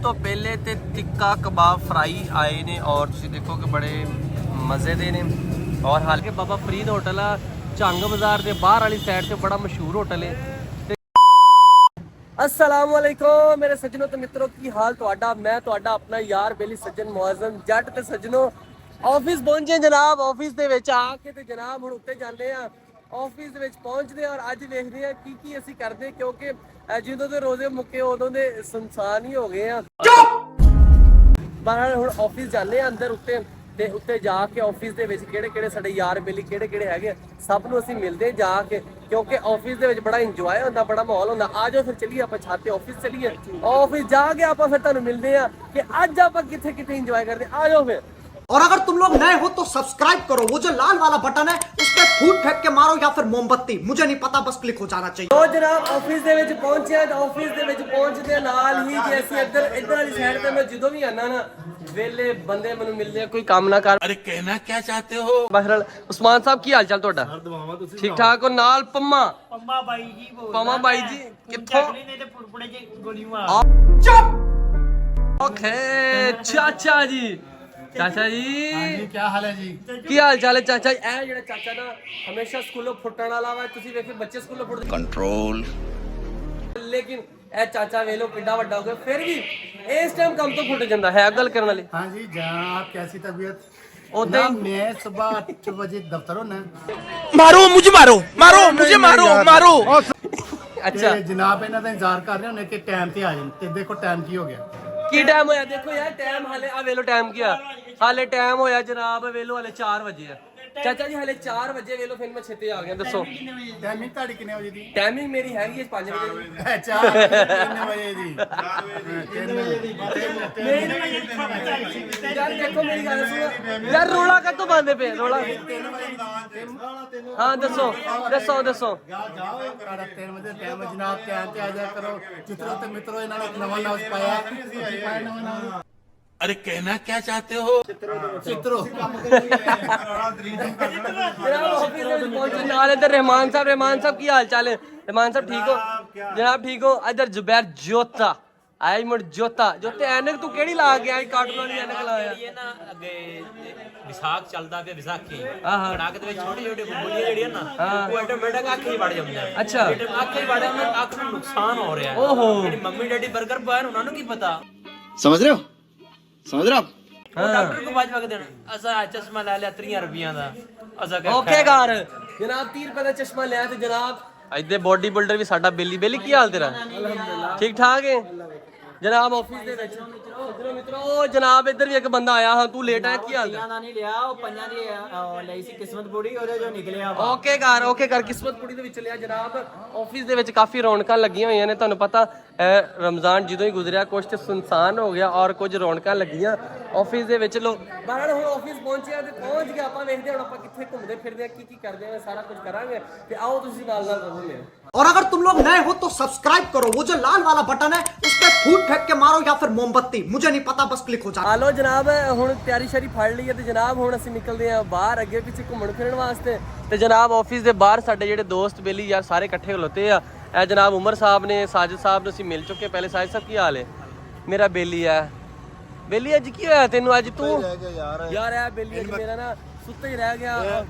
ਤੋਂ ਪਹਿਲੇ ਤੇ ਟਿੱਕਾ ਕਬਾਬ ਫਰਾਈ ਆਏ ਨੇ ਔਰ ਤੁਸੀਂ ਦੇਖੋ ਕਿ ਬੜੇ ਮਜ਼ੇ ਦੇ ਨੇ ਔਰ ਹਾਲ ਕੇ ਬਾਬਾ ਫਰੀਦ ਹੋਟਲ ਆ ਝੰਗ ਬਾਜ਼ਾਰ ਦੇ ਬਾਹਰ ਵਾਲੀ ਸਾਈਡ ਤੇ ਬੜਾ ਮਸ਼ਹੂਰ ਹੋਟਲ ਹੈ। अस्सलाम वालेकुम मेरे सज्जनों तो मित्रों की हाल ਤੁਹਾਡਾ मैं ਤੁਹਾਡਾ अपना यार बेली सज्जन मुआज़म जट ते सज्जनों ऑफिस पहुंचे जनाब ऑफिस ਦੇ ਵਿੱਚ ਆ ਕੇ ਤੇ ਜਨਾਬ ਹੁਣ ਉੱਤੇ ਜਾਂਦੇ ਆ ऑफिस ਦੇ ਵਿੱਚ ਪਹੁੰਚਦੇ ਔਰ ਅੱਜ ਵੇਖਦੇ ਆ ਕੀ ਅਸੀਂ ਕਰਦੇ ਕਿਉਂਕਿ ਜਦੋਂ ਦੇ ਰੋਜ਼ੇ ਮੁੱਕੇ ਉਦੋਂ ਦੇ ਸੁਨਸਾਨ ਹੀ ਹੋ ਗਏ ਆ ਬਾਹਰ ਹੁਣ ਆਫਿਸ ਜਾਂਦੇ ਆ ਅੰਦਰ ਉੱਤੇ ਤੇ ਉੱਤੇ ਜਾ ਕੇ ਆਫਿਸ ਦੇ ਵਿੱਚ ਕਿਹੜੇ ਸਾਡੇ ਯਾਰ ਬੇਲੀ ਕਿਹੜੇ ਹੈਗੇ ਸਭ ਨੂੰ ਅਸੀਂ ਮਿਲਦੇ ਜਾ ਕੇ ਕਿਉਂਕਿ ਆਫਿਸ ਦੇ ਵਿੱਚ ਬੜਾ ਇੰਜੋਏ ਹੁੰਦਾ ਬੜਾ ਮਾਹੌਲ ਹੁੰਦਾ ਆ ਜਾਓ ਫਿਰ ਚੱਲੀਏ ਆਪਾਂ ਛਾਤੇ ਆਫਿਸ ਚੱਲੀਏ ਆਫਿਸ ਜਾ ਕੇ ਆਪਾਂ ਫਿਰ ਤੁਹਾਨੂੰ ਮਿਲਦੇ ਆ ਕਿ ਅੱਜ ਆਪਾਂ ਕਿੱਥੇ ਇੰਜੋਏ ਕਰਦੇ ਆ ਜਾਓ ਫਿਰ। और अगर तुम लोग नए हो तो सब्सक्राइब करो वो जो लाल वाला बटन है उस पे फूट फेंक के मारो या फिर मोमबत्ती मुझे नहीं पता बस क्लिक हो जाना चाहिए। तो जनाब ऑफिस ਦੇ ਵਿੱਚ ਪਹੁੰਚਿਆ ਤਾਂ ਆਫਿਸ ਦੇ ਵਿੱਚ ਪਹੁੰਚਦੇ ਨਾਲ ਹੀ ਜੇ ਅਸੀਂ ਇੱਧਰ ਵਾਲੀ ਸਾਈਡ ਤੇ ਮੈਂ ਜਦੋਂ ਵੀ ਆਣਾ ਨਾ ਵੇਲੇ ਬੰਦੇ ਮੈਨੂੰ ਮਿਲਦੇ ਆ ਕੋਈ ਕੰਮ ਨਾ ਕਰ अरे कहना क्या चाहते हो? ਬਹਰਲ ਉਸਮਾਨ ਸਾਹਿਬ ਕੀ ਹਾਲ ਚਾਲ ਤੁਹਾਡਾ ਠੀਕ ਠਾਕ ਹੋ ਨਾਲ ਪੰਮਾ ਬਾਈ ਜੀ ਬੋਲ ਪੰਮਾ ਬਾਈ ਜੀ ਕਿੱਥੋਂ ਨਹੀਂ ਤੇ ਪੁਰਪੜੇ ਜੇ ਗੋਲੀ ਮਾਰ ਚੁੱਪ ਓਕੇ ਚਾਚਾ ਜੀ ਚਾਚਾ ਜੀ ਕੀ ਹਾਲ ਹੈ ਜੀ ਕੀ ਹਾਲ ਚਾਲ ਹੈ ਚਾਚਾ ਇਹ ਜਿਹੜਾ ਚਾਚਾ ਨਾ ਹਮੇਸ਼ਾ ਸਕੂਲੋਂ ਫੁੱਟਣ ਵਾਲਾ ਵਾ ਤੁਸੀਂ ਵੇਖੇ ਬੱਚੇ ਸਕੂਲੋਂ ਫੁੱਟਦੇ कंट्रोल ਲੇਕਿਨ ਇਹ ਚਾਚਾ ਵੇਖ ਲੋ ਕਿੱਡਾ ਵੱਡਾ ਹੋ ਗਿਆ ਫਿਰ ਵੀ ਇਸ ਟਾਈਮ ਕੰਮ ਤੋਂ ਫੁੱਟ ਜਾਂਦਾ ਹੈ ਗੱਲ ਕਰਨ ਵਾਲੀ। हाँ जी जनाब कैसी तबीयत? उधर- जनाब, मैं सुबह 8 बजे दफ्तर होना मारो मुझे मारो मारो मुझे मारो मारो। ਅੱਛਾ जनाब इन्हों का इंतजार कर रहे होने कि टाइम ते आ जाए ते देखो टाइम की हो गया ਕੀ ਟਾਈਮ ਹੋਇਆ ਦੇਖੋ ਯਾਰ ਟਾਈਮ ਹਾਲੇ ਆ ਵੇਲੋ ਟਾਈਮ ਕੀ ਆ ਹਾਲੇ ਟਾਈਮ ਹੋਇਆ ਜਨਾਬ ਵੇਲੋ ਹਾਲੇ 4 ਵਜੇ ਆ ਚਾਚਾ ਜੀ ਹਾਲੇ 4 ਵਜੇ ਵੇਲੋ ਫਿਰ ਮੈਂ ਛੇਤੀ ਆ ਗਿਆ ਦੱਸੋ टाइमिंग ताड़ी कितने बजे दी? ਟਾਈਮਿੰਗ ਮੇਰੀ ਹੈਗੀ ਹੈ 5 ਵਜੇ ਦੀ अच्छा 3 बजे दी 3 बजे ਯਾਰ ਦੇਖੋ ਮੇਰੀ ਗੱਲ ਸੁਣੋ ਯਾਰ ਰੋਲਾ ਕਦੋਂ ਬੰਦੇ ਪਏ ਰੋਲਾ ਹਾਂ ਦੱਸੋ ਦੱਸੋ ਦੱਸੋ जाओ 3 बजे टाइम जनाब टाइम ते आ जाया करो चित्रों ते मित्रों इन्होंने एक नवा नाम पाया नवा अरे कहना क्या चाहते हो? चित्रों जनाब ऑफिस ਦੇ ਵਿੱਚ ਪਹੁੰਚੇ ਨਾਲ ਇੱਧਰ ਰਹਿਮਾਨ ਸਾਹਿਬ ਕੀ ਹਾਲ ਚਾਲ ਹੈ ਰਹਿਮਾਨ ਸਾਹਿਬ ਠੀਕ ਹੋ ਜਨਾਬ ਠੀਕ ਹੋ ਇੱਧਰ ਜ਼ੁਬੈਰ ਜੋਤਾ ਆਈ ਮੁੜ ਜੋਤੇ ਐਨਕ ਤੂੰ ਕਿਹੜੀ ਲਾ ਕੇ ਆਈ ਕਾਰਟੂਨ ਵਾਲੀ ਐਨਕ ਲਾਇਆ ਇਹ ਨਾ ਅੱਗੇ ਵਿਸਾਖ ਚੱਲਦਾ ਤੇ ਵਿਸਾਖੀ ਆਹਾਂ। ਕੜਾਕ ਦੇ ਵਿੱਚ ਛੋਟੀ ਬੁੱਲੀਆਂ ਜਿਹੜੀਆਂ ਨਾ ਉਹ ਆਟੋਮੈਟਿਕ ਅੱਖ ਹੀ ਵੜ ਜਾਂਦੀਆਂ ਅੱਛਾ। ਅੱਖ ਹੀ ਵੜਿਆ ਉਹਨਾਂ ਅੱਖ ਨੂੰ ਨੁਕਸਾਨ ਹੋ ਰਿਹਾ ਓਹੋ। ਜਿਹੜੀ ਮੰਮੀ ਡੈਡੀ 버ਗਰ ਪਾਣ ਉਹਨਾਂ ਨੂੰ ਕੀ ਪਤਾ समझ रहे हो? समझ रहे हो आप? ਉਹ ਡਾਕਟਰ ਕੋਲ ਬਾਜ ਵਗ ਦੇਣ ਅਸਾਂ ਚਸ਼ਮਾ ਲੈ ਲਿਆ 30 ਰੁਪਈਆਂ ਦਾ ਅਸਾਂ ਓਕੇ ਘਰ ਜਨਾਬ 30 ਰੁਪਏ ਦਾ ਚਸ਼ਮਾ ਲਿਆ ਤੇ ਜਨਾਬ ਇੱਥੇ ਬੋਡੀ ਬਿਲਡਰ ਵੀ ਸਾਡਾ ਬੇਲੀ ਕੀ ਹਾਲ ਤੇਰਾ ਠੀਕ ਠਾਕ ਹੈ ਜਨਾਬ ਆਫਿਸ ਦੇ ਵਿੱਚ ਮਿੱਤਰੋ ਉਹ ਜਨਾਬ ਇੱਧਰ ਵੀ ਇੱਕ ਬੰਦਾ ਆਇਆ ਹਾਂ ਤੂੰ ਲੇਟ ਆਇਆ ਕੀ ਹਾਲ ਹੈ ਨਹੀਂ ਲਿਆ ਉਹ ਪੰਜਾਂ ਦੀ ਲਈ ਸੀ ਕਿਸਮਤ ਬੁੜੀ ਉਹਦੇ ਜੋ ਨਿਕਲਿਆ ਓਕੇ ਘਰ ਕਿਸਮਤ ਕੁੜੀ ਦੇ ਵਿੱਚ ਲਿਆ ਜਨਾਬ ਆਫਿਸ ਦੇ ਵਿੱਚ ਕਾਫੀ ਰੌਣਕਾਂ ਲੱਗੀਆਂ ਹੋਈਆਂ ਨੇ ਤੁਹਾਨੂੰ ਪਤਾ ਰਮਜ਼ਾਨ ਜਦੋਂ ਹੀ ਗੁਜ਼ਰਿਆ ਕੁਝ ਤੇ ਸੁਨਸਾਨ ਹੋ ਗਿਆ ਔਰ ਕੁਝ ਰੌਣਕਾਂ ਲੱਗੀਆਂ ਆਫਿਸ ਦੇ ਵਿੱਚ ਲੋ ਬਾਹਰ ਹੁਣ ਆਫਿਸ ਪਹੁੰਚਿਆ ਤੇ ਪਹੁੰਚ ਗਿਆ ਆਪਾਂ ਵੇਖਦੇ ਹੁਣ ਆਪਾਂ ਕਿੱਥੇ ਘੁੰਮਦੇ ਫਿਰਦੇ ਆ ਕੀ ਕਰਦੇ ਆ ਸਾਰਾ ਕੁਝ ਕਰਾਂਗੇ ਤੇ ਆਓ ਤੁਸੀਂ ਨਾਲ ਰਹੋ ਮੇਰੇ। और अगर तुम लोग नए हो तो सब्सक्राइब करो वो जो लाल वाला बटन है उस पे फूट फेंक के मारो या फिर मोमबत्ती मुझे नहीं पता बस क्लिक हो जाना। ਆ ਲੋ ਜਨਾਬ ਹੁਣ ਤਿਆਰੀ ਸ਼ਰੀ ਫੜ ਲਈ ਹੈ ਤੇ ਜਨਾਬ ਹੁਣ ਅਸੀਂ ਨਿਕਲਦੇ ਆ ਬਾਹਰ ਅੱਗੇ ਪਿੱਛੇ ਘੁੰਮਣ ਫਿਰਨ ਵਾਸਤੇ ਤੇ ਜਨਾਬ ਆਫਿਸ ਦੇ ਬਾਹਰ ਸਾਡੇ ਜਿਹੜੇ ਦੋਸਤ ਬੇਲੀ ਯਾਰ ਸਾਰੇ ਇਕੱਠੇ ਖਲੋਤੇ ਆ ਇਹ ਜਨਾਬ ਉਮਰ ਸਾਹਿਬ ਨੇ ਸਾਜਿਦ ਸਾਹਿਬ ਨੂੰ ਅਸੀਂ ਮਿਲ ਚੁੱਕੇ ਪਹਿਲੇ ਸਾਜਿਦ ਸਾਹਿਬ ਕੀ ਹਾਲ ਹੈ ਮੇਰਾ ਬੇਲੀ ਆ ਬੇਲੀ ਅੱਜ ਕੀ ਹੋਇਆ ਤੈਨੂੰ ਅੱਜ ਤੂੰ ਯਾਰ ਇਹ ਬੇਲੀ ਅੱਜ ਮੇਰਾ ਨਾ ਸੁੱਤਾ ਹੀ ਰਹਿ ਗਿਆ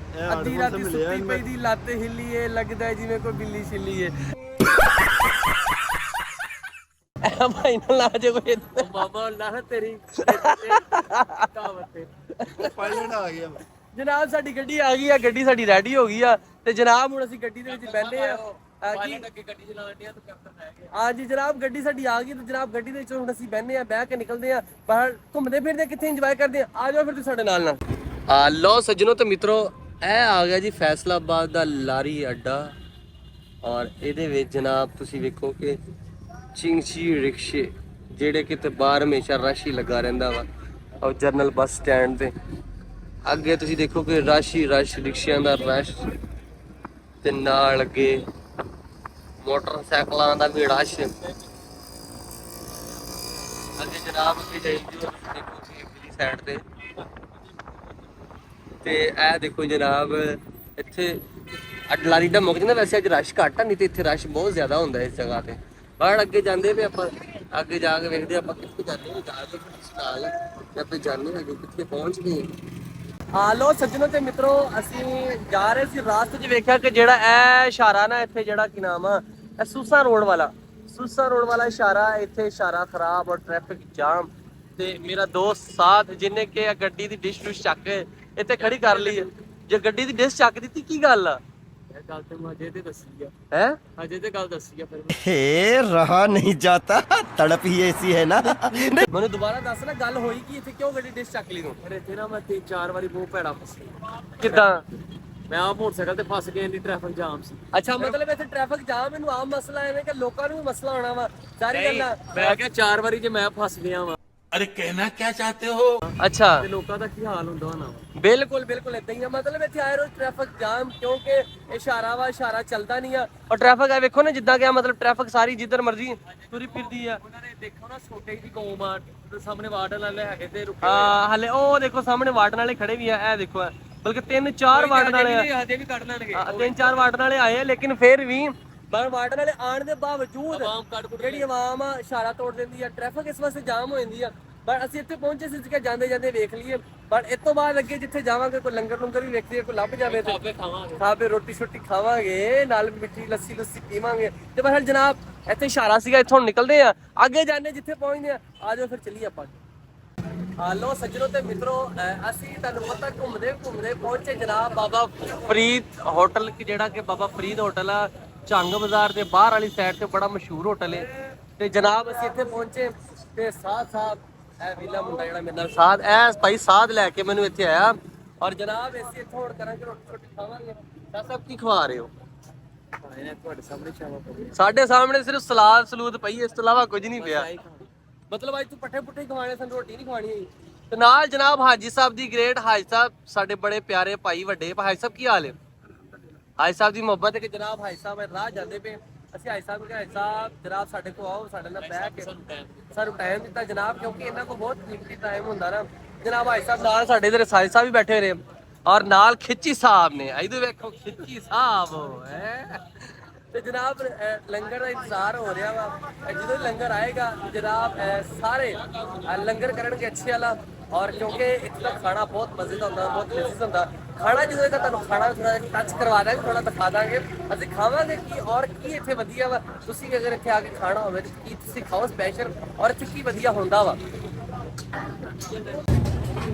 ਅੱਧੀ ਰਾਤੀ ਸੁੱਤੀ ਪਈ ਦੀ ਲੱਤ ਹਿੱਲੀ ਏ ਲੱਗਦਾ ਜਿਵੇਂ ਕੋਈ ਬਿੱਲੀ ਛਿੱਲੀ ਏ ਭਾਈ ਨਾ ਲਾ ਜੇ ਕੋਈ ਬਾਬਾ ਲਾ ਤੇਰੀ ਪਾਇਲਟ ਆ ਗਿਆ ਜਨਾਬ ਸਾਡੀ ਗੱਡੀ ਆ ਗਈ ਆ ਗੱਡੀ ਸਾਡੀ ਰੈਡੀ ਹੋ ਗਈ ਆ ਤੇ ਜਨਾਬ ਹੁਣ ਅਸੀਂ ਗੱਡੀ ਦੇ ਵਿੱਚ ਬੈਠੇ ਆ ਗੱਡੀ ਚਲਾਉਣ ਡਿਆ ਤਾਂ ਕੈਪਟਨ ਰਹਿ ਗਿਆ ਹਾਂਜੀ ਜਨਾਬ ਗੱਡੀ ਸਾਡੀ ਆ ਗਈ ਤੇ ਜਨਾਬ ਗੱਡੀ ਦੇ ਵਿੱਚ ਹੁਣ ਅਸੀਂ ਬੈਠੇ ਆ ਬਹਿ ਕੇ ਨਿਕਲਦੇ ਆ ਬਾਹਰ ਘੁੰਮਦੇ ਫਿਰਦੇ ਕਿੱਥੇ ਇੰਜੋਏ ਕਰਦੇ ਆ ਜਾਓ ਫਿਰ ਤੁਸੀਂ ਸਾਡੇ ਨਾਲ ਲੋ ਸੱਜਣੋ ਤੇ ਮਿੱਤਰੋ ਇਹ ਆ ਗਿਆ ਜੀ ਫੈਸਲਾਬਾਦ ਦਾ ਲਾਰੀ ਅੱਡਾ ਔਰ ਇਹਦੇ ਵਿੱਚ ਜਨਾਬ ਤੁਸੀਂ ਵੇਖੋ ਕਿ ਚਿੰਗਚੀ ਰਿਕਸ਼ੇ ਜਿਹੜੇ ਕਿਤੇ ਬਾਹਰ ਹਮੇਸ਼ਾ ਰਸ਼ ਹੀ ਲੱਗਾ ਰਹਿੰਦਾ ਵਾ ਔਰ ਜਰਨਲ ਬੱਸ ਸਟੈਂਡ ਤੇ ਅੱਗੇ ਤੁਸੀਂ ਦੇਖੋ ਕਿ ਰਸ਼ ਰਿਕਸ਼ਿਆਂ ਦਾ ਰਸ਼ ਤੇ ਨਾਲ ਅੱਗੇ ਮੋਟਰਸਾਈਕਲਾਂ ਦਾ ਵੀ ਰਸ਼ ਅੱਗੇ ਜਨਾਬ ਅੱਗੇ ਜਾਈਏ ਦੇਖੋ ਤੁਸੀਂ ਅਗਲੀ ਸਾਈਡ ਤੇ ਇਹ ਦੇਖੋ ਜਨਾਬ ਇੱਥੇ ਅਡਲਾਰੀ ਦਾ ਮੁੱਕ ਜਾਂਦਾ ਵੈਸੇ ਅੱਜ ਰਸ਼ ਘੱਟ ਆ ਨਹੀਂ ਤੇ ਇੱਥੇ ਰਸ਼ ਬਹੁਤ ਜ਼ਿਆਦਾ ਹੁੰਦਾ ਇਸ ਜਗ੍ਹਾ ਤੇ ਬਾਹਰ ਅੱਗੇ ਜਾਂਦੇ ਪਏ ਆਪਾਂ ਅੱਗੇ ਜਾ ਕੇ ਵੇਖਦੇ ਆਪਾਂ ਕਿੱਥੇ ਜਾਂਦੇ ਹਾਂ, ਜਾ ਕੇ ਨਾਲ ਤੇ ਆਪਾਂ ਜਾਂਦੇ ਹਾਂ ਕਿੱਥੇ ਪਹੁੰਚ ਗਏ। ਆ ਲੋ ਸੱਜਣੋ ਤੇ ਮਿੱਤਰੋ, ਅਸੀਂ ਜਾ ਰਹੇ ਸੀ, ਰਾਸਤੇ 'ਚ ਵੇਖਿਆ ਕਿ ਜਿਹੜਾ ਇਹ ਇਸ਼ਾਰਾ ਨਾ ਇੱਥੇ ਜਿਹੜਾ ਕੀ ਨਾਮ ਆ, ਇਹ ਸੂਸਾ ਰੋਡ ਵਾਲਾ ਇਸ਼ਾਰਾ, ਇੱਥੇ ਇਸ਼ਾਰਾ ਖਰਾਬ ਔਰ ਟ੍ਰੈਫਿਕ ਜਾਮ। ਤੇ ਮੇਰਾ ਦੋਸਤ ਸਾਥ ਜਿਹਨੇ ਕਿ ਇਹ ਗੱਡੀ ਦੀ ਡਿਸ਼ ਡੁਸ਼ ਚੱਕ ਕੇ ਇੱਥੇ ਖੜੀ ਕਰ ਲਈ ਹੈ। ਜੇ ਗੱਡੀ ਦੀ ਡਿਸ਼ ਚੱਕ ਦਿੱਤੀ ਕੀ ਗੱਲ ਆ? ਗੱਲ ਤੇ ਮੈਂ ਅਜੇ ਤੇ ਦੱਸੀ ਆ, ਹੈ ਅਜੇ ਤੇ ਗੱਲ ਦੱਸੀ ਆ ਫਿਰ हे रहा नहीं जाता तड़प ही ऐसी है ना ਮੈਨੂੰ ਦੁਬਾਰਾ ਦੱਸ ਨਾ ਗੱਲ ਹੋਈ ਕਿ ਇੱਥੇ ਕਿਉਂ ਗੱਡੀ ਡਿਸ਼ ਚੱਕ ਲਈ ਤੂੰ? ਫਿਰ ਇੱਥੇ ਨਾ ਮੈਂ 3-4 ਵਾਰੀ ਬਹੁਤ ਭੈੜਾ ਫਸਿਆ। ਕਿੱਦਾਂ? ਮੈਂ ਆ ਮੋਟਰਸਾਈਕਲ ਤੇ ਫਸ ਗਿਆ, ਇੰਨੀ ਟ੍ਰੈਫਿਕ ਜਾਮ ਸੀ। ਅੱਛਾ, ਮਤਲਬ ਇੱਥੇ ਟ੍ਰੈਫਿਕ ਜਾਮ ਇਹਨੂੰ ਆਮ ਮਸਲਾ ਐਵੇਂ ਕਿ ਲੋਕਾਂ ਨੂੰ ਵੀ ਮਸਲਾ ਹੋਣਾ ਵਾ ਸਾਰੀ ਗੱਲਾਂ। ਮੈਂ ਕਿਹਾ 4 ਵਾਰੀ ਜੇ ਮੈਂ ਫਸ ਗਿਆ ਵਾਂ अरे कहना क्या चाहते हो ਅੱਛਾ, ਤੇ ਲੋਕਾਂ ਦਾ ਕੀ ਹਾਲ ਹੁੰਦਾ ਹੋਣਾ ਵਾ। ਬਿਲਕੁਲ ਇਦਾਂ ਹੀ ਆ। ਮਤਲਬ ਇੱਥੇ ਆਏ ਰੋਜ਼ ਟ੍ਰੈਫਿਕ ਜਾਮ, ਕਿਉਂਕਿ ਇਸ਼ਾਰਾ ਚੱਲਦਾ ਨਹੀਂ ਆ। ਔਰ ਟ੍ਰੈਫਿਕ ਆ ਵੇਖੋ ਨਾ, ਜਿੱਦਾਂ ਕਿ ਮਤਲਬ ਟ੍ਰੈਫਿਕ ਸਾਰੀ ਜਿੱਧਰ ਮਰਜ਼ੀ ਤੁਰੀ ਫਿਰਦੀ ਆ। ਉਹਨਾਂ ਨੇ ਦੇਖੋ ਨਾ ਛੋਟੇ ਜਿਹੀ ਕੌਮ ਆ, ਤੇ ਸਾਹਮਣੇ ਵਾਰਡਨ ਵਾਲੇ ਹੈਗੇ ਤੇ ਰੁਕੇ ਹਾਂ, ਹਲੇ ਉਹ ਦੇਖੋ ਸਾਹਮਣੇ ਵਾਰਡਨ ਵਾਲੇ ਖੜੇ ਵੀ ਆ, ਇਹ ਦੇਖੋ ਬਲਕਿ 3-4 ਵਾਰਡਨ ਵਾਲੇ ਆ। ਹਜੇ ਵੀ ਕੱਢ ਲੈਣਗੇ। 3-4 ਵਾਰਡਨ ਵਾਲੇ ਆਏ ਆ, ਲੇਕਿਨ ਫਿਰ ਵੀ ਵਾਰਡਨ ਵਾਲੇ ਆਣ ਦੇ ਬਾਵਜੂਦ ਆਵਾਮ ਕੱਢ ਕੁੱਟ ਜਿਹੜੀ ਆਵਾਮ ਆ ਇਸ਼ਾਰਾ ਤੋੜ ਦਿੰਦੀ ਆ, ਟ੍ਰੈਫਿਕ ਇਸ ਵਾਸਤੇ ਜਾਮ ਹੋ ਜਾਂਦੀ ਆ। ਪਰ ਅਸੀਂ ਇੱਥੇ ਪਹੁੰਚੇ ਸੀ ਕਿ ਜਾਂਦੇ ਵੇਖ ਲਈਏ, ਪਰ ਇਸ ਤੋਂ ਬਾਅਦ ਅੱਗੇ ਜਿੱਥੇ ਜਾਵਾਂਗੇ ਕੋਈ ਲੰਗਰ ਵੀ ਵੇਖਦੇ, ਕੋਈ ਲੱਭ ਜਾਵੇ ਤੇ ਆਪੇ ਖਾਵਾਂਗੇ। ਖਾਵੇ ਰੋਟੀ ਛੋਟੀ ਖਾਵਾਂਗੇ, ਨਾਲ ਮਿੱਠੀ ਲੱਸੀ ਪੀਵਾਂਗੇ। ਤੇ ਬਸ ਜਨਾਬ ਇੱਥੇ ਇਸ਼ਾਰਾ ਸੀਗਾ, ਇੱਥੋਂ ਨਿਕਲਦੇ ਆ, ਅੱਗੇ ਜਾਂਦੇ ਜਿੱਥੇ ਪਹੁੰਚਦੇ ਆ। ਆ ਜਾਓ ਫਿਰ ਚੱਲੀਏ ਆਪਾਂ। ਹਾਲੋ ਸੱਜਣੋ ਤੇ ਮਿੱਤਰੋ, ਅਸੀਂ ਤੁਹਾਨੂੰ ਪਤਾ ਘੁੰਮਦੇ ਪਹੁੰਚੇ ਜਨਾਬ ਬਾਬਾ ਫਰੀਦ ਹੋਟਲ, ਜਿਹੜਾ ਕਿ ਬਾਬਾ ਫਰੀਦ ਹੋਟਲ ਆ, ਝੰਗ ਬਾਜ਼ਾਰ ਦੇ ਬਾਹਰ ਵਾਲੀ ਸਾਈਡ ਤੇ ਬੜਾ ਮਸ਼ਹੂਰ ਹੋਟਲ ਹੈ। ਤੇ ਜਨਾਬ ਅਸੀਂ ਇੱਥੇ ਪਹੁੰਚੇ ਤੇ ਸਾਹਿਬ ਇਹ ਵੀਲਾ ਮੁੰਡਾ ਜਿਹੜਾ ਮੇਰੇ ਨਾਲ ਸਾਧ, ਇਹ ਭਾਈ ਸਾਧ ਲੈ ਕੇ ਮੈਨੂੰ ਇੱਥੇ ਆਇਆ। ਔਰ ਜਨਾਬ ਅਸੀਂ ਇੱਥੋਂ ਹੁਣ ਕਰਾਂਗੇ ਰੋਟੀ ਛੋਟੀ ਖਾਵਾਂਗੇ। ਸਾਹਿਬ ਕੀ ਖਵਾ ਰਹੇ ਹੋ? ਤੁਹਾਡੇ ਸਾਹਮਣੇ ਚਾਵਾ ਪਈ ਸਾਡੇ ਸਾਹਮਣੇ ਸਿਰਫ ਸਲਾਦ ਸਲੂਦ ਪਈ, ਇਸ ਤੋਂ ਇਲਾਵਾ ਕੁਝ ਨਹੀਂ ਪਿਆ। ਮਤਲਬ ਅੱਜ ਤੂੰ ਪੱਠੇ ਪੁੱਠੇ ਖਵਾਣੇ ਸਨ, ਰੋਟੀ ਨਹੀਂ ਖਵਾਣੀ ਹੋਈ। ਤੇ ਨਾਲ ਜਨਾਬ ਹਾਜੀ ਸਾਹਿਬ ਦੀ ਗ੍ਰੇਟ ਹਾਜੀ ਸਾਹਿਬ, ਸਾਡੇ ਬੜੇ ਪਿਆਰੇ ਭਾਈ, ਵੱਡੇ ਹਾਜੀ ਸਾਹਿਬ, ਕੀ ਹਾਲ ਹੈ? ਹਾਜੀ ਸਾਹਿਬ ਦੀ ਮੁਹੱਬਤ ਹੈ ਕਿ ਜਨਾਬ ਹਾਜੀ ਸਾਹਿਬ ਰਾਹ ਜਾਂਦੇ ਪਏ, ਅਸੀਂ ਹਾਜੀ ਸਾਹਿਬ ਨੂੰ ਕਿਹਾ ਹਾਜੀ ਸਾਹਿਬ ਜਨਾਬ ਸਾਡੇ ਕੋਲ ਆਓ, ਸਾਡੇ ਨਾਲ ਬਹਿ ਕੇ ਸਾਨੂੰ ਟਾਈਮ ਦਿੱਤਾ ਜਨਾਬ, ਕਿਉਂਕਿ ਇਹਨਾਂ ਕੋਲ ਬਹੁਤ ਕੀਮਤੀ ਟਾਈਮ ਹੁੰਦਾ ਨਾ ਜਨਾਬ। ਹਾਜੀ ਸਾਹਿਬ ਨਾਲ ਸਾਡੇ ਇਧਰ ਸਾਜੀ ਸਾਹਿਬ ਵੀ ਬੈਠੇ ਰਹੇ, ਔਰ ਨਾਲ ਖਿੱਚੀ ਸਾਹਿਬ ਨੇ, ਇਹਦੇ ਵੇਖੋ ਖਿੱਚੀ ਸਾਹਿਬ ਹੈ। ਤੇ ਜਨਾਬ ਲੰਗਰ ਦਾ ਇੰਤਜ਼ਾਰ ਹੋ ਰਿਹਾ ਵਾ, ਜਦੋਂ ਲੰਗਰ ਆਏਗਾ ਜਨਾਬ ਸਾਰੇ ਲੰਗਰ ਕਰਨਗੇ ਅੱਛੇ ਵਾਲਾ। ਔਰ ਕਿਉਂਕਿ ਇੱਥੇ ਦਾ ਖਾਣਾ ਬਹੁਤ ਮਜ਼ੇ ਦਾ ਹੁੰਦਾ, ਬਹੁਤ ਲਜ਼ੀਜ਼ ਹੁੰਦਾ ਖਾਣਾ। ਜਦੋਂ ਇਹਦਾ ਤੁਹਾਨੂੰ ਖਾਣਾ ਥੋੜਾ ਟੱਚ ਕਰਵਾ ਦਾਂਗੇ, ਥੋੜਾ ਦਿਖਾ ਦਾਂਗੇ, ਅਸੀਂ ਖਾਵਾਂਗੇ ਕੀ ਔਰ ਕੀ ਇੱਥੇ ਵਧੀਆ ਵਾ। ਤੁਸੀਂ ਵੀ ਅਗਰ ਇੱਥੇ ਆ ਕੇ ਖਾਣਾ ਹੋਵੇ ਤਾਂ ਕੀ ਤੁਸੀਂ ਖਾਓ ਸਪੈਸ਼ਲ, ਔਰ ਇੱਥੇ ਕੀ ਵਧੀਆ ਹੁੰਦਾ ਵਾ।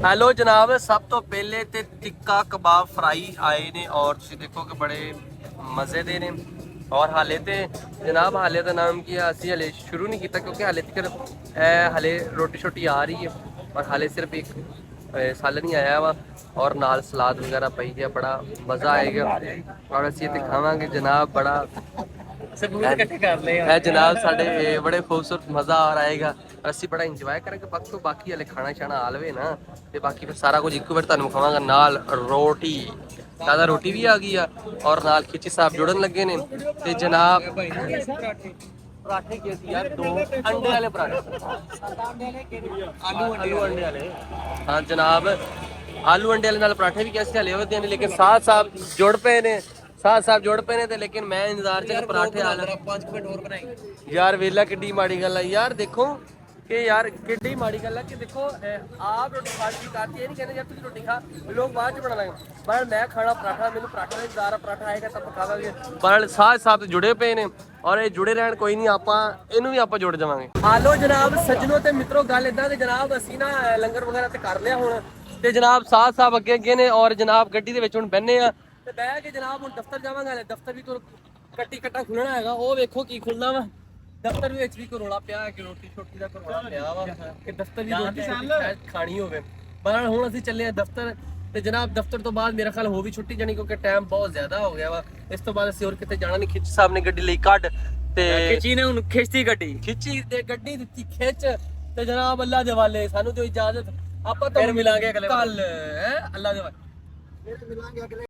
ਹੈਲੋ ਜਨਾਬ, ਸਭ ਤੋਂ ਪਹਿਲੇ ਤੇ ਟਿੱਕਾ ਕਬਾਬ ਫਰਾਈ ਆਏ ਨੇ, ਔਰ ਤੁਸੀਂ ਦੇਖੋ ਕਿ ਬੜੇ ਮਜ਼ੇ ਦੇ ਨੇ। ਔਰ ਹਾਲੇ ਤੇ ਜਨਾਬ ਹਾਲੇ ਦਾ ਨਾਮ ਕੀ ਹੈ, ਅਸੀਂ ਹਲੇ ਸ਼ੁਰੂ ਨਹੀਂ ਕੀਤਾ, ਕਿਉਂਕਿ ਹਾਲੇ ਤੱਕ ਹਲੇ ਰੋਟੀ ਛੋਟੀ ਆ ਰਹੀ ਹੈ, ਔਰ ਹਾਲੇ ਸਿਰਫ ਇੱਕ ਸਾਲਨ ਹੀ ਆਇਆ ਵਾ, ਔਰ ਨਾਲ ਸਲਾਦ ਵਗੈਰਾ ਪਈ ਹੈ, ਬੜਾ ਮਜ਼ਾ ਆਏਗਾ। ਔਰ ਅਸੀਂ ਇੱਥੇ ਖਾਵਾਂਗੇ ਜਨਾਬ, ਬੜਾ ਸਬੂਤ ਇਕੱਠੇ ਕਰ ਲਏ ਹੈ ਜਨਾਬ, ਸਾਡੇ ਬੜੇ ਖੂਬਸੂਰਤ ਮਜ਼ਾ ਆ ਆਏਗਾ, ਅਸੀਂ ਬੜਾ ਇੰਜੋਏ ਕਰਾਂਗੇ। ਬਾਕੀ ਹਲੇ ਖਾਣਾ ਛਾਣਾ ਆ ਲਵੇ ਨਾ, ਤੇ ਬਾਕੀ ਫਿਰ ਸਾਰਾ ਕੁਝ ਇੱਕੋ ਵਾਰ ਤੁਹਾਨੂੰ ਖਾਵਾਂਗਾ। ਨਾਲ ਰੋਟੀ, ਦਾਦਾ ਰੋਟੀ ਵੀ ਆ ਗਈ ਆ, ਔਰ ਨਾਲ ਖਿੱਚੀ ਸਾਹਿਬ ਜੁੜਨ ਲੱਗੇ ਨੇ। ਤੇ ਜਨਾਬ ਪਰਾਠੇ ਕੀ ਸੀ ਯਾਰ, 2 ਅੰਡੇ ਵਾਲੇ ਪਰਾਠੇ, ਆਲੂ ਅੰਡੇ ਵਾਲੇ। ਹਾਂ ਜਨਾਬ, ਆਲੂ ਅੰਡੇ ਵਾਲੇ ਨਾਲ ਪਰਾਠੇ ਵੀ कैसे ਹਲੇ ਹੋਦੇ ਨੇ, ਲੇਕਿਨ ਸਾਥ ਸਾਹਿਬ ਜੁੜ ਪਏ ਨੇ, ਤੇ ਲੇਕਿਨ ਮੈਂ ਇੰਤਜ਼ਾਰ ਚ ਪਰਾਠੇ ਆ 5 ਮਿੰਟ ਹੋਰ ਬਣਾਈ ਯਾਰ। ਵੇਲਾ ਕਿੱਡੀ ਮਾੜੀ ਗੱਲ ਆ ਯਾਰ, ਦੇਖੋ ਕਿ ਯਾਰ ਕਿੱਡੀ ਮਾੜੀ ਗੱਲ ਆ ਕਿ ਦੇਖੋ ਆਪ ਰੋਟੀ ਖਾ ਕੇ ਕਰਤੀ, ਇਹ ਨਹੀਂ ਕਹਿੰਦੇ ਯਾਰ ਤੁਸੀਂ ਰੋਟੀ ਖਾ, ਲੋਕ ਬਾਅਦ ਚ ਬਣਾ ਲਾਂਗੇ। ਪਰ ਮੈਂ ਖਾਣਾ ਪਰਾਠਾ, ਮੈਨੂੰ ਪਰਾਠਾ ਦਾ ਇੰਤਜ਼ਾਰ ਆ, ਪਰਾਠਾ ਆਏਗਾ ਤਾਂ ਖਾਵਾਂਗੇ। ਪਰ ਸਾਥ ਸਾਹਿਬ ਜੁੜੇ ਪਏ ਨੇ, ਔਰ ਇਹ ਜੁੜੇ ਰਹਿਣ, ਕੋਈ ਨਹੀਂ, ਆਪਾਂ ਇਹਨੂੰ ਵੀ ਆਪਾਂ ਜੁੜ ਜਾਵਾਂਗੇ। ਹਾਲੋ ਜਨਾਬ ਸੱਜਣੋ ਤੇ ਮਿੱਤਰੋ, ਗੱਲ ਇਦਾਂ ਕਿ ਜਨਾਬ ਅਸੀਂ ਨਾ ਲੰਗਰ ਵਗੈਰਾ ਤੇ ਕਰ ਲਿਆ ਹੁਣ, ਤੇ ਜਨਾਬ ਸਾਥ ਸਾਹਿਬ ਅੱਗੇ ਨੇ, ਔਰ ਜਨਾਬ ਗੱਡੀ ਦੇ ਵਿੱਚ ਹੁਣ ਬਹਿਨੇ ਆ, ਤੇ ਬਹਿ ਕੇ ਜਨਾਬ ਹੁਣ ਦਫ਼ਤਰ ਜਾਵਾਂਗੇ। ਦਫ਼ਤਰ ਵੀ ਤੋਂ ਕੱਟਾ ਖੁੱਲਣਾ ਹੈਗਾ, ਉਹ ਵੇਖੋ ਕੀ ਖੁੱਲਣਾ ਵਾ। ਦਫ਼ਤਰ ਵਿੱਚ ਵੀ ਕੋਈ ਰੋਲਾ ਪਿਆ ਹੈ ਕਿ ਰੋਟੀ ਛੋਟੀ ਦਾ ਰੋਲਾ ਪਿਆ ਵਾ ਕਿ ਦਫ਼ਤਰ ਦੀ ਰੋਟੀ ਖਾਣੀ ਹੋਵੇ। ਪਰ ਹੁਣ ਅਸੀਂ ਚੱਲੇ ਆ ਦਫ਼ਤਰ, ਤੇ ਜਨਾਬ ਦਫ਼ਤਰ ਤੋਂ ਬਾਅਦ ਮੇਰਾ ਖਿਆਲ ਹੋ ਵੀ ਛੁੱਟੀ ਜਾਣੀ, ਕਿਉਂਕਿ ਟਾਈਮ ਬਹੁਤ ਜ਼ਿਆਦਾ ਹੋ ਗਿਆ ਵਾ। ਇਸ ਤੋਂ ਬਾਅਦ ਅਸੀਂ ਹੋਰ ਕਿਤੇ ਜਾਣਾ ਨਹੀਂ। ਖਿੱਚ ਸਾਹਿਬ ਨੇ ਗੱਡੀ ਲਈ ਕੱਢ, ਤੇ ਖਿੱਚੀ ਨੇ ਹੁਣ ਖਿੱਚਤੀ ਖਿੱਚੀ ਤੇ ਗੱਡੀ ਦਿੱਤੀ ਖਿੱਚ, ਤੇ ਜਨਾਬ ਅੱਲਾ ਦੇ ਵਾਲੇ ਸਾਨੂੰ ਦਿਓ ਇਜਾਜ਼ਤ, ਆਪਾਂ ਤਾਂ ਫਿਰ ਮਿਲਾਂਗੇ ਅਗਲੇ ਕੱਲ। ਅੱਲਾ ਦੇ ਵਾਲੇ।